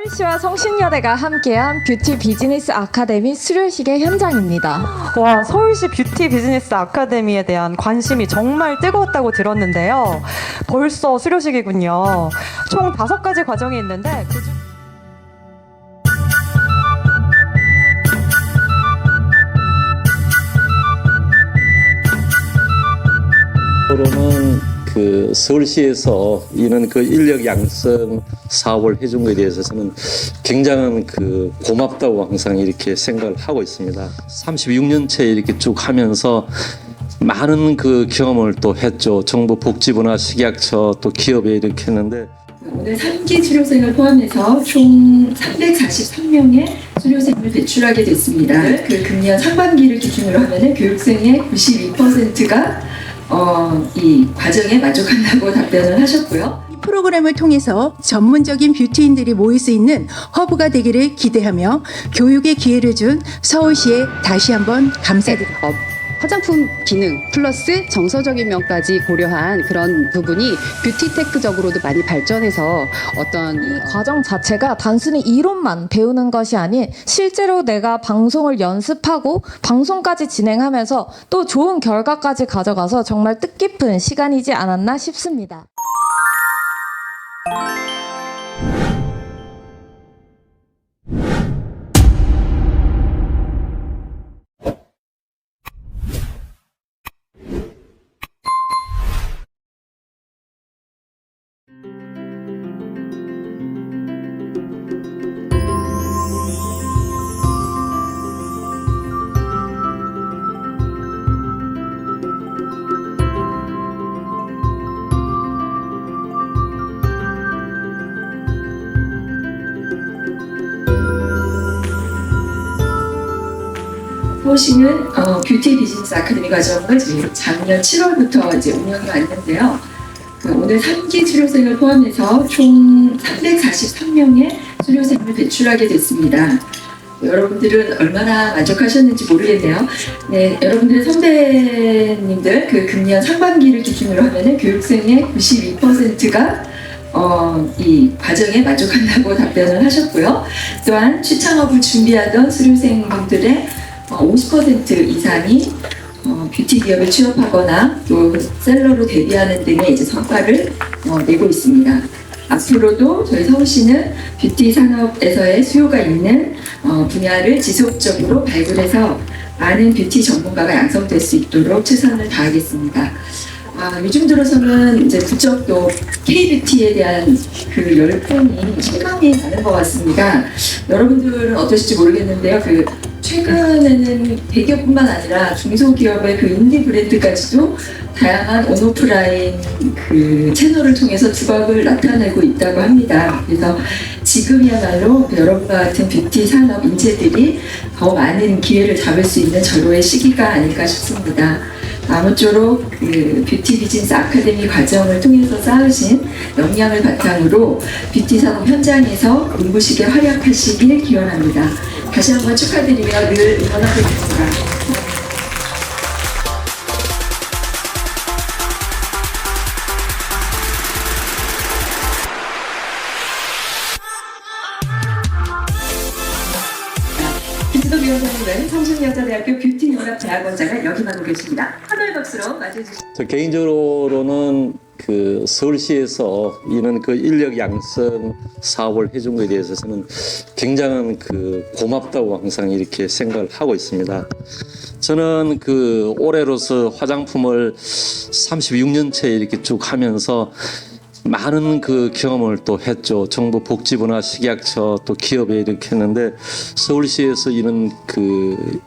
서울시와 성신여대가 함께한 뷰티 비즈니스 아카데미 수료식의 현장입니다. 와, 서울시 뷰티 비즈니스 아카데미에 대한 관심이 정말 뜨거웠다고 들었는데요. 벌써 수료식이군요. 총 5가지 과정이 있는데 로는 서울시에서 이런 인력 양성 사업을 해준 것에 대해서 저는 굉장한 고맙다고 항상 이렇게 생각을 하고 있습니다. 36년째 이렇게 쭉 하면서 많은 경험을 또 했죠. 정부 복지부나 식약처 또 기업에 이렇게 했는데 오늘 3기 수료생을 포함해서 총 343명의 수료생을 배출하게 됐습니다. 금년 상반기를 기준으로 하면 교육생의 92%가 이 과정에 만족한다고 답변을 하셨고요. 이 프로그램을 통해서 전문적인 뷰티인들이 모일 수 있는 허브가 되기를 기대하며 교육의 기회를 준 서울시에 다시 한번 감사드립니다. 화장품 기능 플러스 정서적인 면까지 고려한 그런 부분이 뷰티테크적으로도 많이 발전해서 어떤 이 과정 자체가 단순히 이론만 배우는 것이 아닌 실제로 내가 방송을 연습하고 방송까지 진행하면서 또 좋은 결과까지 가져가서 정말 뜻깊은 시간이지 않았나 싶습니다. 서울시는 뷰티 비즈니스 아카데미 과정을 작년 7월부터 운영해 왔는데요. 오늘 3기 수료생을 포함해서 총 343명의 수료생을 배출하게 됐습니다. 여러분들은 얼마나 만족하셨는지 모르겠네요. 네, 여러분들의 선배님들 금년 상반기를 기준으로 하면 교육생의 92%가 이 과정에 만족한다고 답변을 하셨고요. 또한 취창업을 준비하던 수료생분들의 50% 이상이 뷰티 기업에 취업하거나 또 셀러로 데뷔하는 등의 성과를 내고 있습니다. 앞으로도 저희 서울시는 뷰티 산업에서의 수요가 있는 분야를 지속적으로 발굴해서 많은 뷰티 전문가가 양성될 수 있도록 최선을 다하겠습니다. 요즘 들어서는 부쩍 또 K-뷰티에 대한 열풍이 실감이 나는 것 같습니다. 여러분들은 어떠실지 모르겠는데요. 최근에는 대기업뿐만 아니라 중소기업의 인디 브랜드까지도 다양한 온오프라인 채널을 통해서 두각을 나타내고 있다고 합니다. 그래서 지금이야말로 여러분과 같은 뷰티 산업 인재들이 더 많은 기회를 잡을 수 있는 절호의 시기가 아닐까 싶습니다. 아무쪼록 뷰티 비즈니스 아카데미 과정을 통해서 쌓으신 역량을 바탕으로 뷰티 산업 현장에서 눈부시게 활약하시길 기원합니다. 다시 한번 축하드리며 늘 응원하고 있습니다. 김지덕위원장님은 성신여자대학교 뷰티융합대학원장을 역임하고 계십니다. 하늘 박수로 맞이해주시죠. 저 개인적으로는 서울시에서 이런 인력 양성 사업을 해준 것에 대해서 저는 굉장한 고맙다고 항상 이렇게 생각을 하고 있습니다. 저는 올해로서 화장품을 36년째 이렇게 쭉 하면서 많은 경험을 또 했죠. 정부 복지부나 식약처 또 기업에 이렇게 했는데 서울시에서 이런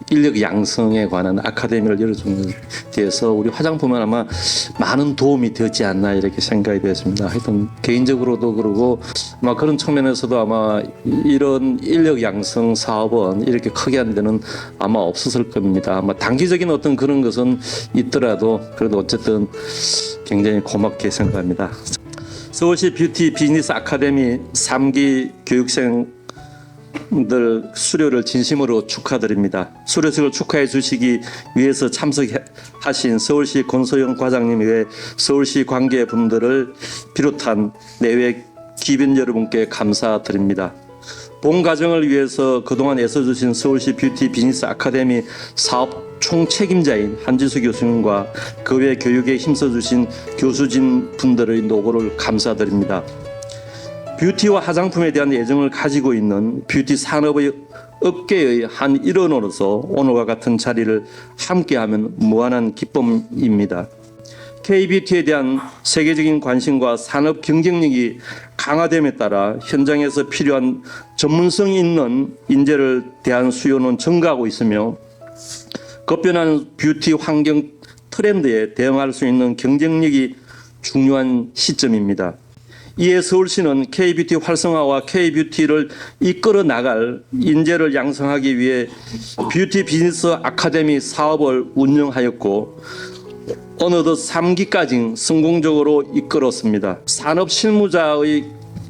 인력 양성에 관한 아카데미를 열어준 것에 대해서 우리 화장품은 아마 많은 도움이 되지 않나 이렇게 생각이 되었습니다. 하여튼 개인적으로도 그러고 아마 그런 측면에서도 아마 이런 인력 양성 사업은 이렇게 크게 한 데는 아마 없었을 겁니다. 아마 단기적인 어떤 그런 것은 있더라도 그래도 어쨌든 굉장히 고맙게 생각합니다. 서울시 뷰티 비즈니스 아카데미 3기 교육생들 수료를 진심으로 축하드립니다. 수료식을 축하해 주시기 위해서 참석하신 서울시 권소영 과장님 외 서울시 관계분들을 비롯한 내외 기빈 여러분께 감사드립니다. 본 과정을 위해서 그동안 애써주신 서울시 뷰티 비즈니스 아카데미 사업 총책임자인 한지수 교수님과 그 외 교육에 힘써주신 교수진 분들의 노고를 감사드립니다. 뷰티와 화장품에 대한 애정을 가지고 있는 뷰티 산업의 업계의 한 일원으로서 오늘과 같은 자리를 함께하면 무한한 기쁨입니다. K-뷰티에 대한 세계적인 관심과 산업 경쟁력이 강화됨에 따라 현장에서 필요한 전문성 있는 인재를 대한 수요는 증가하고 있으며 급변하는 뷰티 환경 트렌드에 대응할 수 있는 경쟁력이 중요한 시점입니다. 이에 서울시는 K-뷰티 활성화와 K-뷰티를 이끌어 나갈 인재를 양성하기 위해 뷰티 비즈니스 아카데미 사업을 운영하였고 어느덧 3기까지 성공적으로 이끌었습니다. 산업 실무자의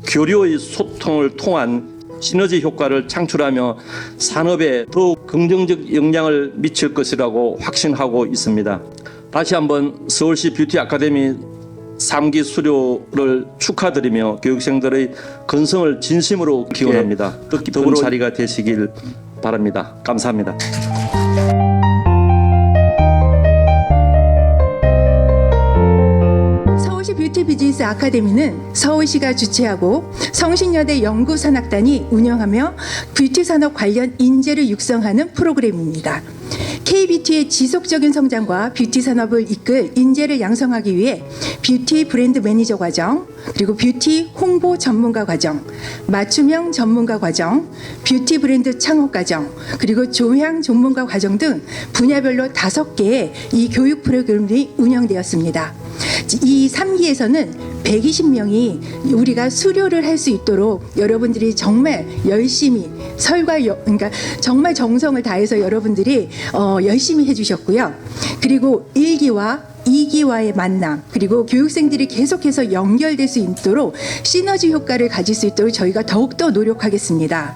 교류의 소통을 통한 시너지 효과를 창출하며 산업에 더욱 긍정적 영향을 미칠 것이라고 확신하고 있습니다. 다시 한번 서울시 뷰티 아카데미 3기 수료를 축하드리며 교육생들의 건성을 진심으로 기원합니다. 뜻깊은 자리가 되시길 바랍니다. 감사합니다. 서울시 뷰티 비즈니스 아카데미는 서울시가 주최하고 성신여대 연구산학단이 운영하며 뷰티 산업 관련 인재를 육성하는 프로그램입니다. K-뷰티의 지속적인 성장과 뷰티 산업을 이끌 인재를 양성하기 위해 뷰티 브랜드 매니저 과정, 그리고 뷰티 홍보 전문가 과정, 맞춤형 전문가 과정, 뷰티 브랜드 창업 과정, 그리고 조향 전문가 과정 등 분야별로 5개의 이 교육 프로그램이 운영되었습니다. 이 3기에서는 120명이 우리가 수료를 할 수 있도록 여러분들이 정말 열심히 그러니까 정말 정성을 다해서 여러분들이 열심히 해주셨고요. 그리고 1기와 2기와의 만남, 그리고 교육생들이 계속해서 연결될 수 있도록 시너지 효과를 가질 수 있도록 저희가 더욱더 노력하겠습니다.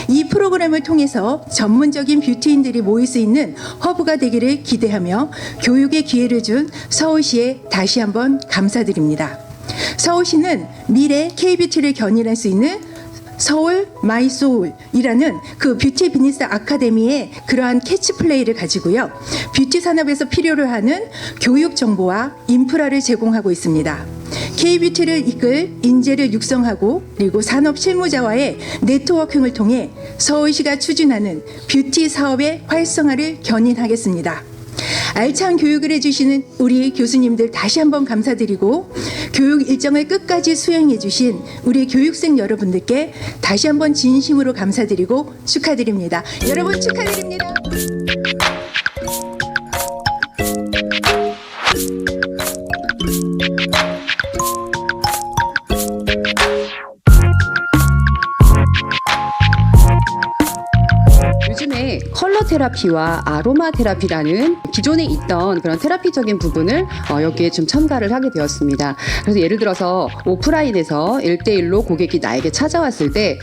이 프로그램을 통해서 전문적인 뷰티인들이 모일 수 있는 허브가 되기를 기대하며 교육의 기회를 준 서울시에 다시 한번 감사드립니다. 서울시는 미래 K-뷰티를 견인할 수 있는 서울 마이 소울이라는 그 뷰티 비즈니스 아카데미의 그러한 캐치플레이를 가지고요. 뷰티 산업에서 필요로 하는 교육 정보와 인프라를 제공하고 있습니다. K-뷰티를 이끌 인재를 육성하고 그리고 산업 실무자와의 네트워킹을 통해 서울시가 추진하는 뷰티 사업의 활성화를 견인하겠습니다. 알찬 교육을 해주시는 우리 교수님들 다시 한번 감사드리고 교육 일정을 끝까지 수행해주신 우리 교육생 여러분들께 다시 한번 진심으로 감사드리고 축하드립니다. 여러분 축하드립니다. 요즘에 컬러 테라피와 아로마 테라피라는 기존에 있던 그런 테라피적인 부분을 여기에 좀 첨가를 하게 되었습니다. 그래서 예를 들어서 오프라인에서 1대1로 고객이 나에게 찾아왔을 때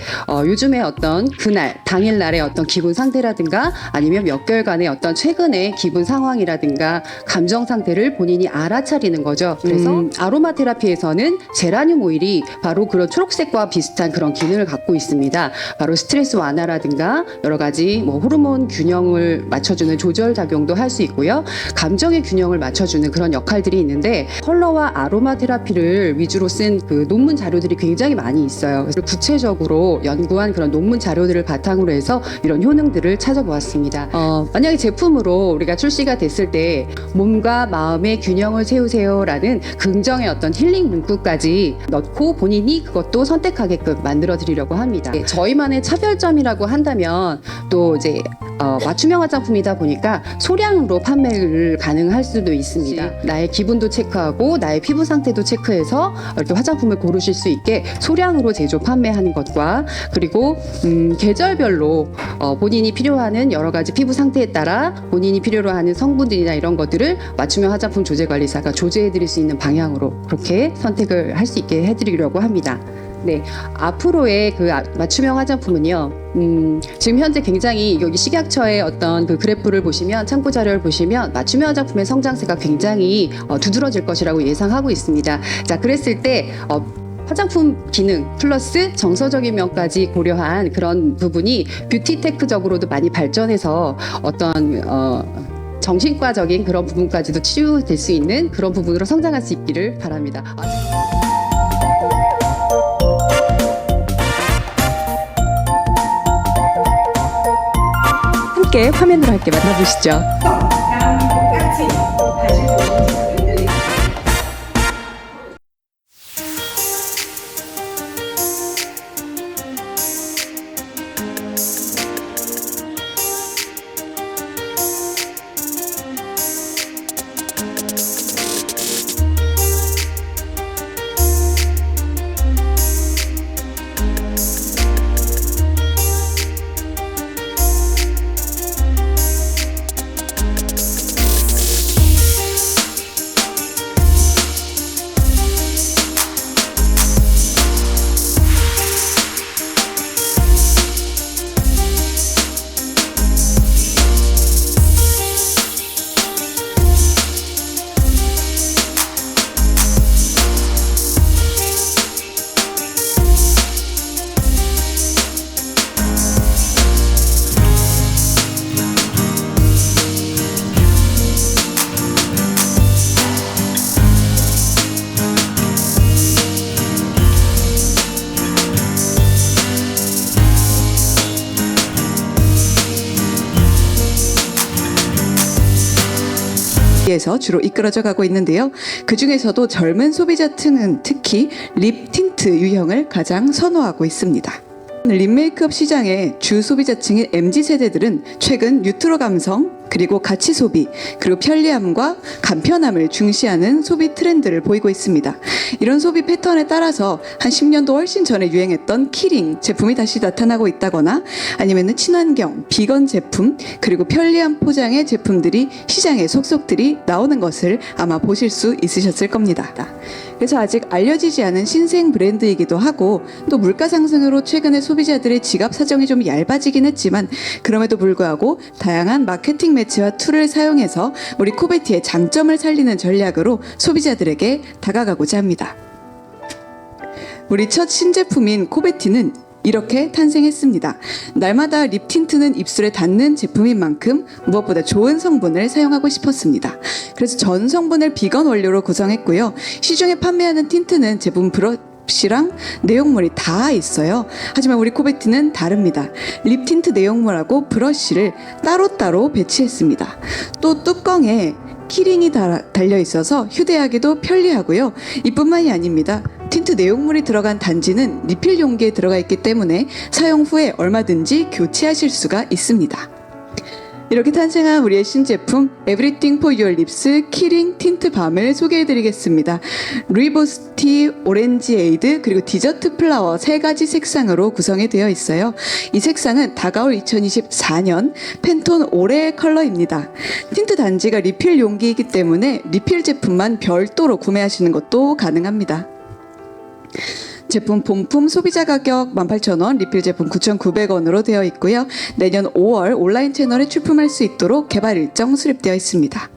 요즘에 어떤 그날 당일날의 어떤 기분 상태라든가 아니면 몇 개월간의 어떤 최근의 기분 상황이라든가 감정 상태를 본인이 알아차리는 거죠. 그래서 아로마 테라피에서는 제라늄 오일이 바로 그런 초록색과 비슷한 그런 기능을 갖고 있습니다. 바로 스트레스 완화라든가 여러 가지 뭐 호르몬 균형을 맞춰주는 조절 작용도 할 수 있고요. 감정의 균형을 맞춰주는 그런 역할들이 있는데 컬러와 아로마 테라피를 위주로 쓴 그 논문 자료들이 굉장히 많이 있어요. 그래서 구체적으로 연구한 그런 논문 자료들을 바탕으로 해서 이런 효능들을 찾아보았습니다. 만약에 제품으로 우리가 출시가 됐을 때 몸과 마음의 균형을 세우세요라는 긍정의 어떤 힐링 문구까지 넣고 본인이 그것도 선택하게끔 만들어 드리려고 합니다. 저희만의 차별점이라고 한다면 또 이제 맞춤형 화장품이다 보니까 소량으로 판매를 가능할 수도 있습니다. 나의 기분도 체크하고 나의 피부 상태도 체크해서 이렇게 화장품을 고르실 수 있게 소량으로 제조 판매하는 것과 그리고 계절별로 본인이 필요하는 여러 가지 피부 상태에 따라 본인이 필요로 하는 성분들이나 이런 것들을 맞춤형 화장품 조제관리사가 조제해 드릴 수 있는 방향으로 그렇게 선택을 할 수 있게 해드리려고 합니다. 네, 앞으로의 그 맞춤형 화장품은요. 지금 현재 굉장히 여기 식약처의 어떤 그 그래프를 보시면 참고 자료를 보시면 맞춤형 화장품의 성장세가 굉장히 두드러질 것이라고 예상하고 있습니다. 자, 그랬을 때 화장품 기능 플러스 정서적인 면까지 고려한 그런 부분이 뷰티테크적으로도 많이 발전해서 어떤 정신과적인 그런 부분까지도 치유될 수 있는 그런 부분으로 성장할 수 있기를 바랍니다. 함께 화면으로 함께 만나보시죠. 에서 주로 이끌어져 가고 있는데요. 그 중에서도 젊은 소비자층은 특히 립 틴트 유형을 가장 선호하고 있습니다. 립 메이크업 시장의 주 소비자층인 MZ세대들은 최근 뉴트로 감성, 그리고 가치 소비, 그리고 편리함과 간편함을 중시하는 소비 트렌드를 보이고 있습니다. 이런 소비 패턴에 따라서 한 10년도 훨씬 전에 유행했던 키링 제품이 다시 나타나고 있다거나 아니면 친환경, 비건 제품, 그리고 편리한 포장의 제품들이 시장에 속속들이 나오는 것을 아마 보실 수 있으셨을 겁니다. 그래서 아직 알려지지 않은 신생 브랜드이기도 하고 또 물가 상승으로 최근에 소비자들의 지갑 사정이 좀 얇아지긴 했지만 그럼에도 불구하고 다양한 마케팅 매체와 툴을 사용해서 우리 코베티의 장점을 살리는 전략으로 소비자들에게 다가가고자 합니다. 우리 첫 신제품인 코베티는 이렇게 탄생했습니다. 날마다 립 틴트는 입술에 닿는 제품인 만큼 무엇보다 좋은 성분을 사용하고 싶었습니다. 그래서 전 성분을 비건 원료로 구성했고요. 시중에 판매하는 틴트는 제품 브러쉬랑 내용물이 다 있어요. 하지만 우리 코베티는 다릅니다. 립 틴트 내용물하고 브러쉬를 따로따로 배치했습니다. 또 뚜껑에 키링이 달려 있어서 휴대하기도 편리하고요. 이뿐만이 아닙니다. 틴트 내용물이 들어간 단지는 리필 용기에 들어가 있기 때문에 사용 후에 얼마든지 교체하실 수가 있습니다. 이렇게 탄생한 우리의 신제품 Everything for Your Lips 키링 틴트 밤을 소개해드리겠습니다. 루이보스티, 오렌지 에이드, 그리고 디저트 플라워 3가지 색상으로 구성이 되어 있어요. 이 색상은 다가올 2024년 팬톤 올해의 컬러입니다. 틴트 단지가 리필 용기이기 때문에 리필 제품만 별도로 구매하시는 것도 가능합니다. 제품 본품 소비자 가격 18,000원, 리필 제품 9,900원으로 되어 있고요. 내년 5월 온라인 채널에 출품할 수 있도록 개발 일정 수립되어 있습니다.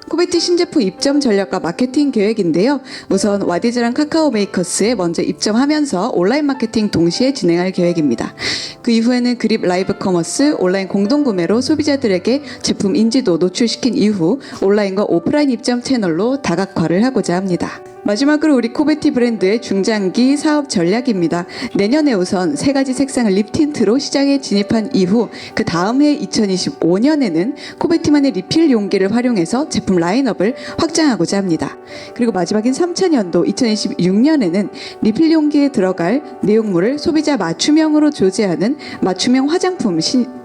코베티 신제품 입점 전략과 마케팅 계획인데요. 우선 와디즈랑 카카오 메이커스에 먼저 입점하면서 온라인 마케팅 동시에 진행할 계획입니다. 그 이후에는 그립 라이브 커머스, 온라인 공동구매로 소비자들에게 제품 인지도 노출시킨 이후 온라인과 오프라인 입점 채널로 다각화를 하고자 합니다. 마지막으로 우리 코베티 브랜드의 중장기 사업 전략입니다. 내년에 우선 3가지 색상을 립 틴트로 시장에 진입한 이후 그 다음 해 2025년에는 코베티만의 리필 용기를 활용해서 제품 라인업을 확장하고자 합니다. 그리고 마지막인 3차년도 2026년에는 리필 용기에 들어갈 내용물을 소비자 맞춤형으로 조제하는 맞춤형 화장품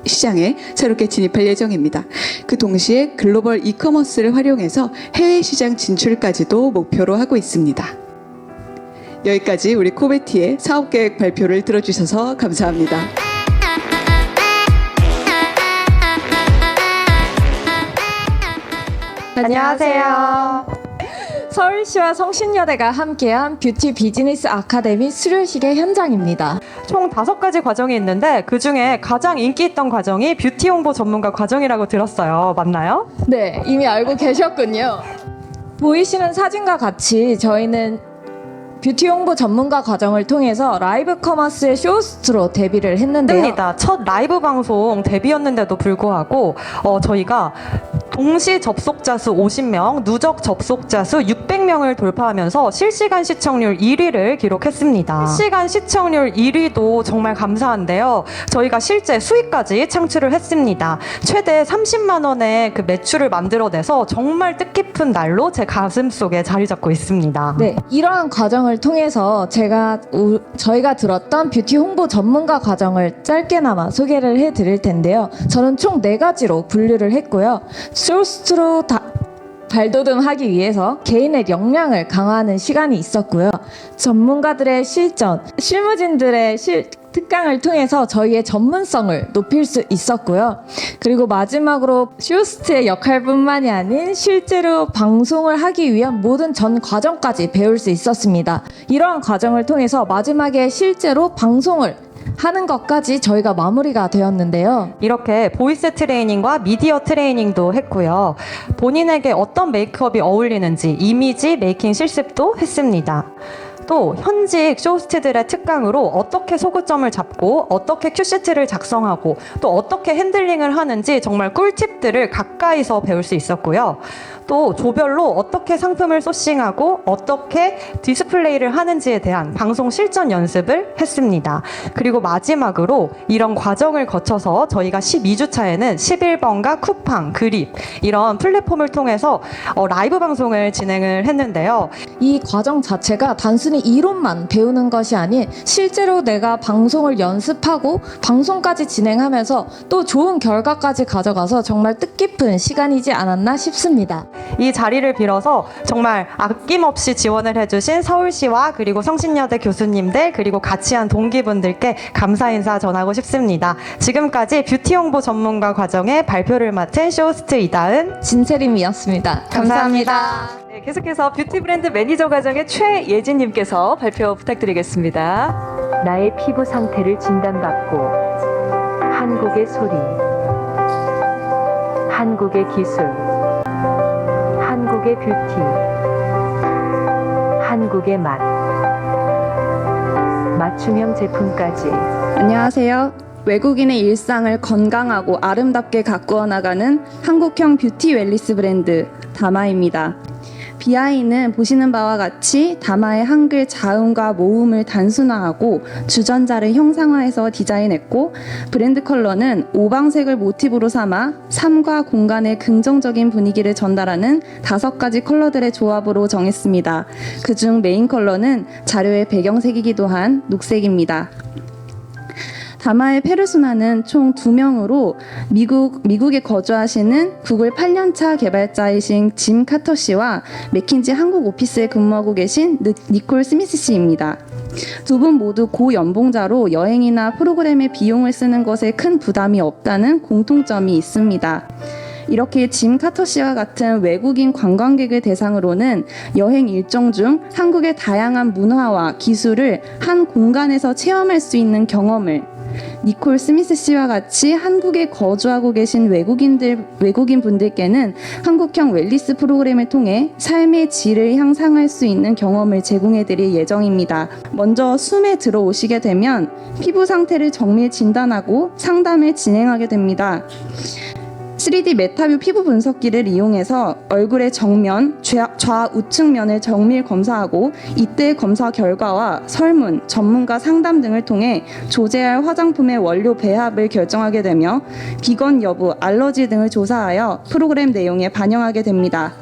시장에 새롭게 진입할 예정입니다. 그 동시에 글로벌 이커머스를 활용해서 해외 시장 진출까지도 목표로 하고 있습니다. 여기까지 우리 코베티의 사업계획 발표를 들어주셔서 감사합니다. 안녕하세요. 서울시와 성신여대가 함께한 뷰티 비즈니스 아카데미 수료식의 현장입니다. 총 5가지 과정이 있는데 그중에 가장 인기 있던 과정이 뷰티 홍보 전문가 과정이라고 들었어요. 맞나요? 네, 이미 알고 계셨군요. 보이시는 사진과 같이 저희는 뷰티 홍보 전문가 과정을 통해서 라이브 커머스의 쇼호스트로 데뷔를 했는데요. 입니다. 첫 라이브 방송 데뷔였는데도 불구하고 저희가 동시 접속자 수 50명, 누적 접속자 수 600명을 돌파하면서 실시간 시청률 1위를 기록했습니다. 실시간 시청률 1위도 정말 감사한데요. 저희가 실제 수익까지 창출을 했습니다. 최대 30만 원의 그 매출을 만들어내서 정말 뜻깊은 날로 제 가슴 속에 자리 잡고 있습니다. 네, 이러한 과정을 통해서 저희가 들었던 뷰티 홍보 전문가 과정을 짧게나마 소개를 해드릴 텐데요. 저는 총 4가지로 분류를 했고요. 쇼호스트로 발돋움하기 위해서 개인의 역량을 강화하는 시간이 있었고요. 전문가들의 실전, 실무진들의 특강을 통해서 저희의 전문성을 높일 수 있었고요. 그리고 마지막으로 쇼호스트의 역할뿐만이 아닌 실제로 방송을 하기 위한 모든 전 과정까지 배울 수 있었습니다. 이러한 과정을 통해서 마지막에 실제로 방송을 하는 것까지 저희가 마무리가 되었는데요. 이렇게 보이스 트레이닝과 미디어 트레이닝도 했고요. 본인에게 어떤 메이크업이 어울리는지 이미지 메이킹 실습도 했습니다. 또 현직 쇼호스트들의 특강으로 어떻게 소구점을 잡고 어떻게 큐시트를 작성하고 또 어떻게 핸들링을 하는지 정말 꿀팁들을 가까이서 배울 수 있었고요. 또 조별로 어떻게 상품을 소싱하고 어떻게 디스플레이를 하는지에 대한 방송 실전 연습을 했습니다. 그리고 마지막으로 이런 과정을 거쳐서 저희가 12주차에는 11번가 쿠팡, 그립 이런 플랫폼을 통해서 라이브 방송을 진행을 했는데요. 이 과정 자체가 단순히 이론만 배우는 것이 아닌 실제로 내가 방송을 연습하고 방송까지 진행하면서 또 좋은 결과까지 가져가서 정말 뜻깊은 시간이지 않았나 싶습니다. 이 자리를 빌어서 정말 아낌없이 지원을 해주신 서울시와 그리고 성신여대 교수님들 그리고 같이 한 동기분들께 감사 인사 전하고 싶습니다. 지금까지 뷰티 홍보 전문가 과정의 발표를 맡은 쇼호스트 이다은, 진세림이었습니다. 감사합니다. 네, 계속해서 뷰티 브랜드 매니저 과정의 최예진님께서 발표 부탁드리겠습니다. 나의 피부 상태를 진단받고 한국의 소리, 한국의 기술, 한국의 뷰티, 한국의 맛, 맞춤형 제품까지. 안녕하세요. 외국인의 일상을 건강하고 아름답게 가꾸어 나가는 한국형 뷰티 웰니스 브랜드 다마입니다. BI는 보시는 바와 같이 다마의 한글 자음과 모음을 단순화하고 주전자를 형상화해서 디자인했고, 브랜드 컬러는 오방색을 모티브로 삼아 삶과 공간의 긍정적인 분위기를 전달하는 5가지 컬러들의 조합으로 정했습니다. 그중 메인 컬러는 자료의 배경색이기도 한 녹색입니다. 다마의 페르소나는 총 2명으로 미국에 거주하시는 구글 8년차 개발자이신 짐 카터 씨와 맥킨지 한국 오피스에 근무하고 계신 니콜 스미스 씨입니다. 두 분 모두 고연봉자로 여행이나 프로그램에 비용을 쓰는 것에 큰 부담이 없다는 공통점이 있습니다. 이렇게 짐 카터 씨와 같은 외국인 관광객을 대상으로는 여행 일정 중 한국의 다양한 문화와 기술을 한 공간에서 체험할 수 있는 경험을, 니콜 스미스 씨와 같이 한국에 거주하고 계신 외국인 분들께는 한국형 웰니스 프로그램을 통해 삶의 질을 향상할 수 있는 경험을 제공해 드릴 예정입니다. 먼저 숨에 들어오시게 되면 피부 상태를 정밀 진단하고 상담을 진행하게 됩니다. 3D 메타뷰 피부 분석기를 이용해서 얼굴의 정면, 좌우측면을 정밀 검사하고 이때 검사 결과와 설문, 전문가 상담 등을 통해 조제할 화장품의 원료 배합을 결정하게 되며 비건 여부, 알러지 등을 조사하여 프로그램 내용에 반영하게 됩니다.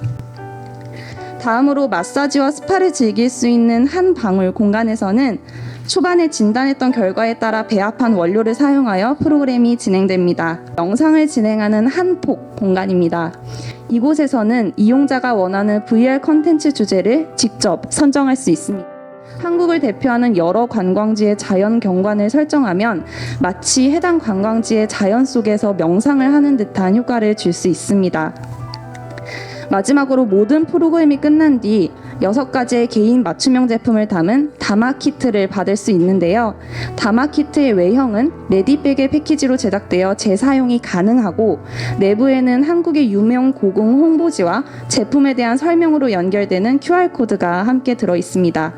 다음으로 마사지와 스파를 즐길 수 있는 한 방울 공간에서는 초반에 진단했던 결과에 따라 배합한 원료를 사용하여 프로그램이 진행됩니다. 영상을 진행하는 한폭 공간입니다. 이곳에서는 이용자가 원하는 VR 컨텐츠 주제를 직접 선정할 수 있습니다. 한국을 대표하는 여러 관광지의 자연 경관을 설정하면 마치 해당 관광지의 자연 속에서 명상을 하는 듯한 효과를 줄 수 있습니다. 마지막으로 모든 프로그램이 끝난 뒤 6가지의 개인 맞춤형 제품을 담은 다마 키트를 받을 수 있는데요. 다마 키트의 외형은 레디백의 패키지로 제작되어 재사용이 가능하고, 내부에는 한국의 유명 고궁 홍보지와 제품에 대한 설명으로 연결되는 QR코드가 함께 들어 있습니다.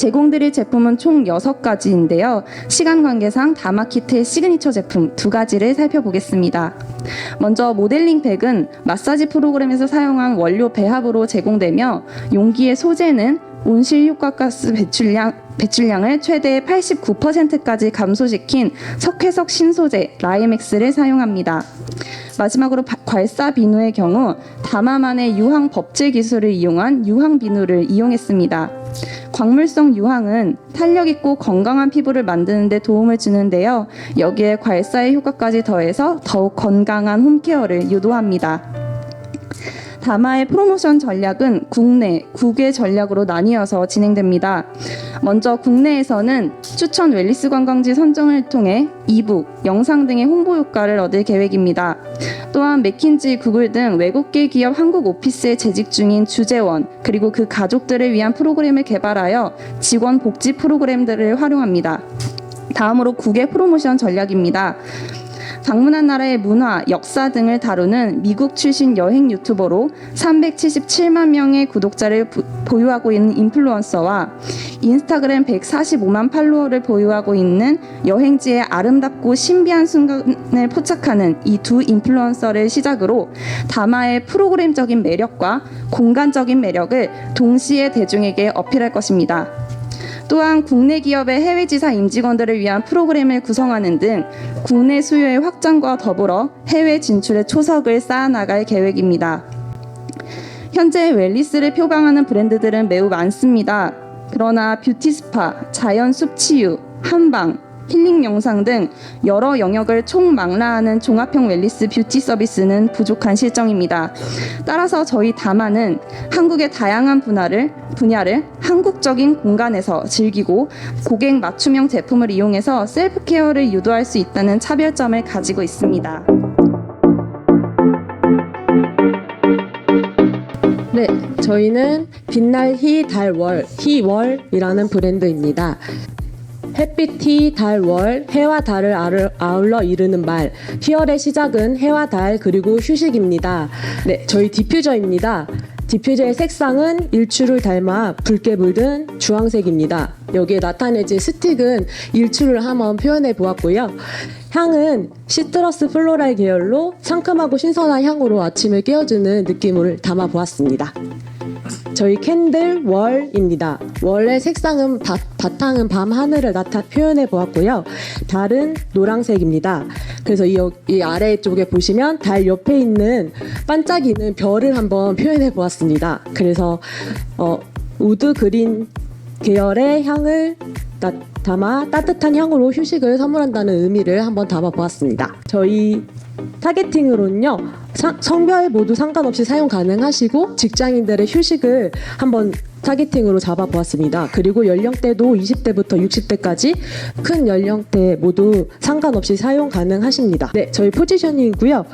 제공드릴 제품은 총 6가지인데요. 시간 관계상 다마키트의 시그니처 제품 2가지를 살펴보겠습니다. 먼저 모델링 팩은 마사지 프로그램에서 사용한 원료 배합으로 제공되며 용기의 소재는 온실 효과가스 배출량을 최대 89%까지 감소시킨 석회석 신소재 라임엑스를 사용합니다. 마지막으로 괄사 비누의 경우 다마만의 유황 법제 기술을 이용한 유황 비누를 이용했습니다. 광물성 유황은 탄력 있고 건강한 피부를 만드는 데 도움을 주는데요. 여기에 괄사의 효과까지 더해서 더욱 건강한 홈케어를 유도합니다. 다마의 프로모션 전략은 국내, 국외 전략으로 나뉘어서 진행됩니다. 먼저 국내에서는 추천 웰니스 관광지 선정을 통해 이북, 영상 등의 홍보 효과를 얻을 계획입니다. 또한 맥킨지, 구글 등 외국계 기업 한국 오피스에 재직 중인 주재원, 그리고 그 가족들을 위한 프로그램을 개발하여 직원 복지 프로그램들을 활용합니다. 다음으로 국외 프로모션 전략입니다. 방문한 나라의 문화, 역사 등을 다루는 미국 출신 여행 유튜버로 377만 명의 구독자를 보유하고 있는 인플루언서와 인스타그램 145만 팔로워를 보유하고 있는 여행지의 아름답고 신비한 순간을 포착하는 이 두 인플루언서를 시작으로 다마의 프로그램적인 매력과 공간적인 매력을 동시에 대중에게 어필할 것입니다. 또한 국내 기업의 해외 지사 임직원들을 위한 프로그램을 구성하는 등 국내 수요의 확장과 더불어 해외 진출의 초석을 쌓아나갈 계획입니다. 현재 웰니스를 표방하는 브랜드들은 매우 많습니다. 그러나 뷰티 스파, 자연 숲 치유, 한방, 힐링 영상 등 여러 영역을 총망라하는 종합형 웰니스 뷰티 서비스는 부족한 실정입니다. 따라서 저희 다마는 한국의 다양한 분야를 한국적인 공간에서 즐기고 고객 맞춤형 제품을 이용해서 셀프 케어를 유도할 수 있다는 차별점을 가지고 있습니다. 네, 저희는 빛날 희달월, 희월이라는 브랜드입니다. 햇빛이 달, 월, 해와 달을 아울러 이루는 말. 희월의 시작은 해와 달 그리고 휴식입니다. 네, 저희 디퓨저입니다. 디퓨저의 색상은 일출을 닮아 붉게 물든 주황색입니다. 여기에 나타내진 스틱은 일출을 한번 표현해 보았고요. 향은 시트러스 플로랄 계열로 상큼하고 신선한 향으로 아침을 깨워주는 느낌을 담아 보았습니다. 저희 캔들 월입니다. 월의 색상은 바탕은 밤 하늘을 표현해 보았고요. 달은 노란색입니다. 그래서 이 아래쪽에 보시면 달 옆에 있는 반짝이는 별을 한번 표현해 보았습니다. 그래서 우드 그린 계열의 향을 담아 따뜻한 향으로 휴식을 선물한다는 의미를 한번 담아 보았습니다. 저희 타겟팅으로는요, 성별 모두 상관없이 사용 가능하시고 직장인들의 휴식을 한번 타겟팅으로 잡아보았습니다. 그리고 연령대도 20대부터 60대까지 큰 연령대 모두 상관없이 사용 가능하십니다. 네, 저희 포지셔닝이고요.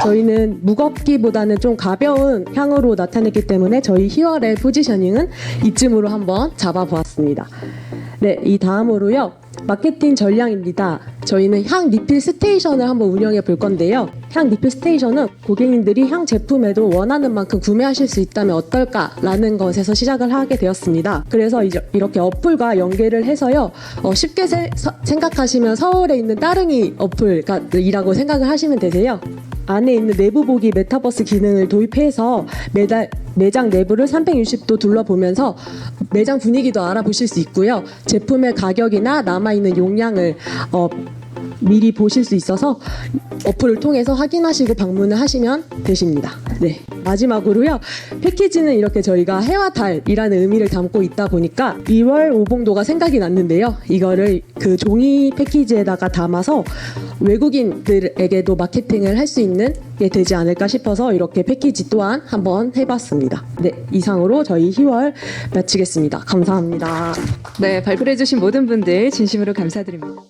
저희는 무겁기보다는 좀 가벼운 향으로 나타냈기 때문에 저희 희월의 포지셔닝은 이쯤으로 한번 잡아보았습니다. 네, 이 다음으로요. 마케팅 전략입니다. 저희는 향 리필 스테이션을 한번 운영해 볼 건데요. 향 리필 스테이션은 고객님들이 향 제품에도 원하는 만큼 구매하실 수 있다면 어떨까라는 것에서 시작을 하게 되었습니다. 그래서 이렇게 어플과 연계를 해서요. 쉽게 생각하시면 서울에 있는 따릉이 어플이라고 생각을 하시면 되세요. 안에 있는 내부 보기 메타버스 기능을 도입해서 매장 내부를 360도 둘러보면서 매장 분위기도 알아보실 수 있고요. 제품의 가격이나 남아있는 용량을 미리 보실 수 있어서 어플을 통해서 확인하시고 방문을 하시면 되십니다. 네, 마지막으로요. 패키지는 이렇게 저희가 해와 달이라는 의미를 담고 있다 보니까 2월 오봉도가 생각이 났는데요. 이거를 그 종이 패키지에다가 담아서 외국인들에게도 마케팅을 할 수 있는 게 되지 않을까 싶어서 이렇게 패키지 또한 한번 해봤습니다. 네, 이상으로 저희 희월 마치겠습니다. 감사합니다. 네, 발표해주신 모든 분들 진심으로 감사드립니다.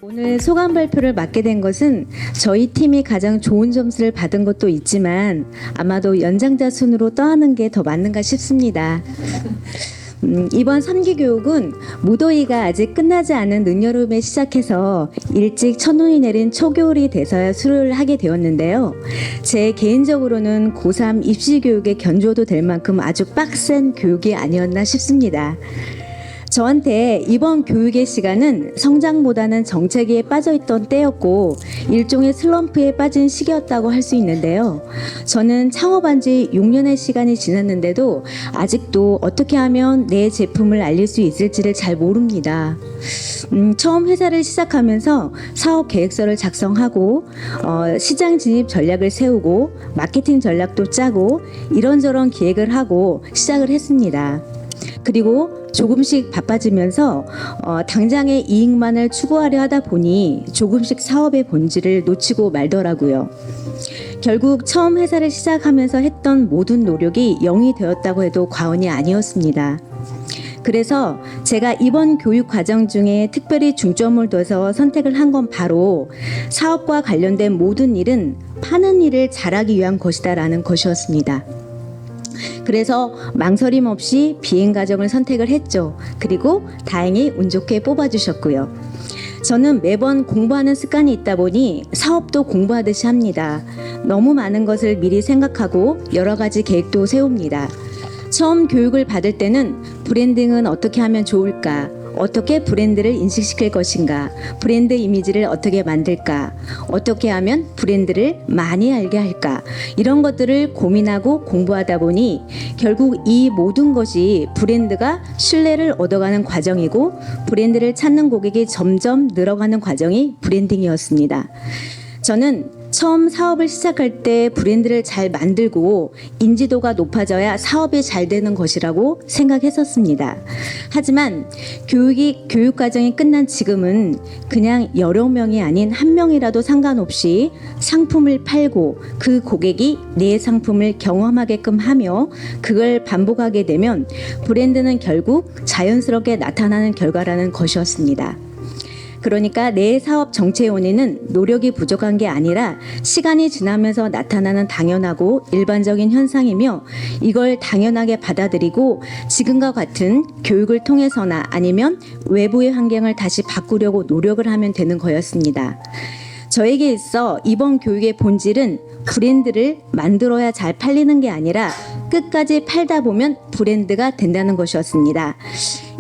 오늘 소감 발표를 맡게 된 것은 저희 팀이 가장 좋은 점수를 받은 것도 있지만 아마도 연장자 순으로 떠하는 게 더 맞는가 싶습니다. 이번 3기 교육은 무더위가 아직 끝나지 않은 늦여름에 시작해서 일찍 첫눈이 내린 초겨울이 돼서야 수료를 하게 되었는데요. 제 개인적으로는 고3 입시 교육에 견줘도 될 만큼 아주 빡센 교육이 아니었나 싶습니다. 저한테 이번 교육의 시간은 성장보다는 정체기에 빠져있던 때였고 일종의 슬럼프에 빠진 시기였다고 할 수 있는데요. 저는 창업한 지 6년의 시간이 지났는데도 아직도 어떻게 하면 내 제품을 알릴 수 있을지를 잘 모릅니다. 처음 회사를 시작하면서 사업 계획서를 작성하고 시장 진입 전략을 세우고 마케팅 전략도 짜고 이런저런 기획을 하고 시작을 했습니다. 그리고 조금씩 바빠지면서 당장의 이익만을 추구하려 하다 보니 조금씩 사업의 본질을 놓치고 말더라고요. 결국 처음 회사를 시작하면서 했던 모든 노력이 0이 되었다고 해도 과언이 아니었습니다. 그래서 제가 이번 교육 과정 중에 특별히 중점을 둬서 선택을 한 건 바로 사업과 관련된 모든 일은 파는 일을 잘하기 위한 것이다라는 것이었습니다. 그래서 망설임 없이 비행 과정을 선택을 했죠. 그리고 다행히 운 좋게 뽑아주셨고요. 저는 매번 공부하는 습관이 있다 보니 사업도 공부하듯이 합니다. 너무 많은 것을 미리 생각하고 여러 가지 계획도 세웁니다. 처음 교육을 받을 때는 브랜딩은 어떻게 하면 좋을까? 어떻게 브랜드를 인식시킬 것인가? 브랜드 이미지를 어떻게 만들까? 어떻게 하면 브랜드를 많이 알게 할까? 이런 것들을 고민하고 공부하다 보니 결국 이 모든 것이 브랜드가 신뢰를 얻어가는 과정이고 브랜드를 찾는 고객이 점점 늘어가는 과정이 브랜딩이었습니다. 저는 처음 사업을 시작할 때 브랜드를 잘 만들고 인지도가 높아져야 사업이 잘 되는 것이라고 생각했었습니다. 하지만 교육 과정이 끝난 지금은 그냥 여러 명이 아닌 한 명이라도 상관없이 상품을 팔고 그 고객이 내 상품을 경험하게끔 하며 그걸 반복하게 되면 브랜드는 결국 자연스럽게 나타나는 결과라는 것이었습니다. 그러니까 내 사업 정체의 원인은 노력이 부족한 게 아니라 시간이 지나면서 나타나는 당연하고 일반적인 현상이며 이걸 당연하게 받아들이고 지금과 같은 교육을 통해서나 아니면 외부의 환경을 다시 바꾸려고 노력을 하면 되는 거였습니다. 저에게 있어 이번 교육의 본질은 브랜드를 만들어야 잘 팔리는 게 아니라 끝까지 팔다 보면 브랜드가 된다는 것이었습니다.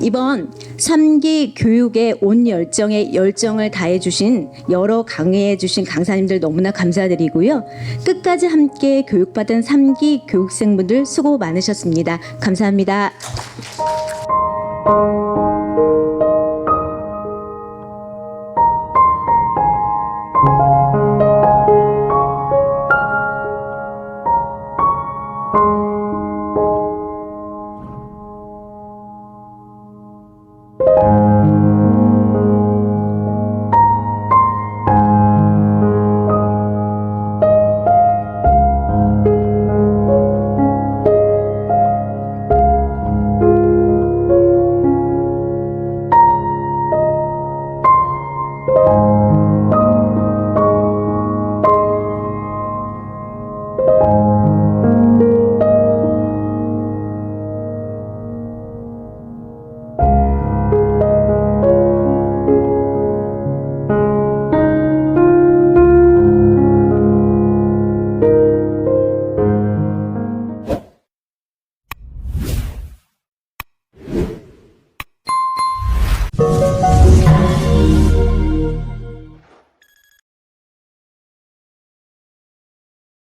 이번 3기 교육에 온 열정을 다해주신 여러 강의해주신 강사님들 너무나 감사드리고요. 끝까지 함께 교육받은 3기 교육생분들 수고 많으셨습니다. 감사합니다.